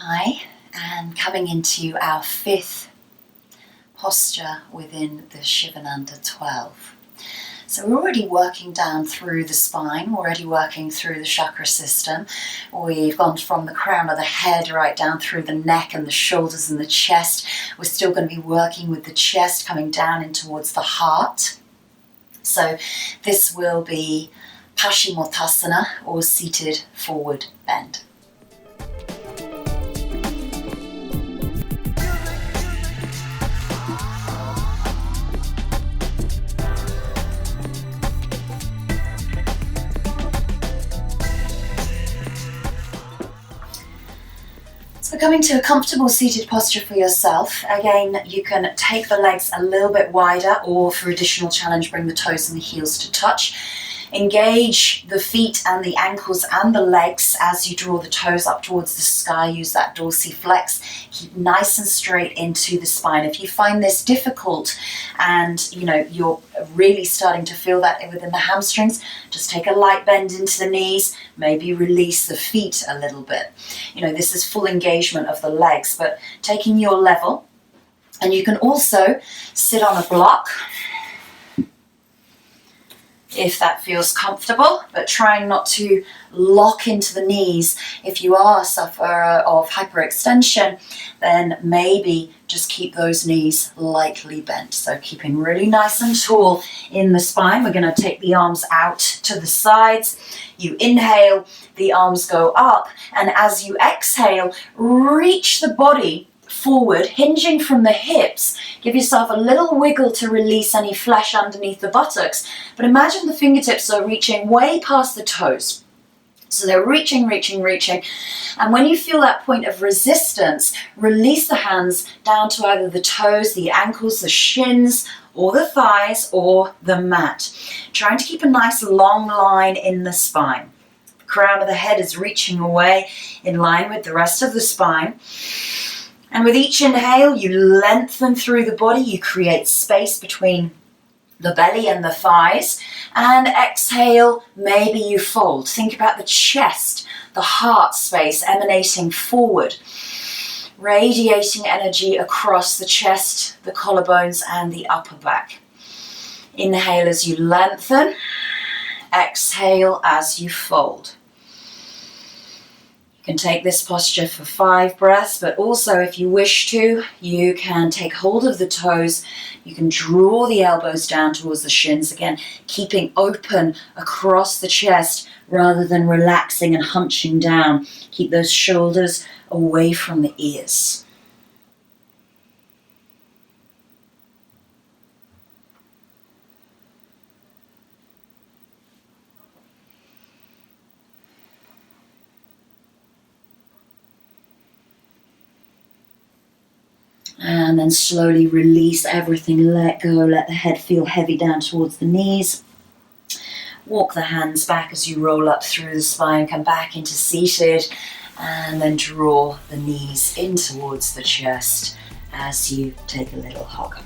Hi, and coming into our fifth posture within the Sivananda 12. So we're already working down through the spine, already working through the chakra system. We've gone from the crown of the head right down through the neck and the shoulders and the chest. We're still going to be working with the chest coming down in towards the heart. So this will be Paschimothanasana, or seated forward bend. So coming to a comfortable seated posture for yourself. Again, you can take the legs a little bit wider, or for additional challenge, bring the toes and the heels to touch. Engage the feet and the ankles and the legs as you draw the toes up towards the sky. Use that dorsiflex. Keep nice and straight into the spine. If you find this difficult and you're really starting to feel that within the hamstrings, just take a light bend into the knees, maybe release the feet a little bit. This is full engagement of the legs, but taking your level. And you can also sit on a block if that feels comfortable, but trying not to lock into the knees. If you are a sufferer of hyperextension, then maybe just keep those knees lightly bent. So keeping really nice and tall in the spine. We're going to take the arms out to the sides. You inhale, the arms go up, and as you exhale, reach the body forward, hinging from the hips. Give yourself a little wiggle to release any flesh underneath the buttocks, but imagine the fingertips are reaching way past the toes. So they're reaching, and when you feel that point of resistance, release the hands down to either the toes, the ankles, the shins, or the thighs, or the mat. Trying to keep a nice long line in the spine. The crown of the head is reaching away in line with the rest of the spine. And with each inhale, you lengthen through the body, you create space between the belly and the thighs. And exhale, maybe you fold. Think about the chest, the heart space emanating forward, radiating energy across the chest, the collarbones, and the upper back. Inhale as you lengthen, exhale as you fold. You can take this posture for 5 breaths, but also if you wish to, you can take hold of the toes. You can draw the elbows down towards the shins, again, keeping open across the chest rather than relaxing and hunching down. Keep those shoulders away from the ears. And then slowly release everything, let go, let the head feel heavy down towards the knees. Walk the hands back as you roll up through the spine, come back into seated, and then draw the knees in towards the chest as you take a little hug.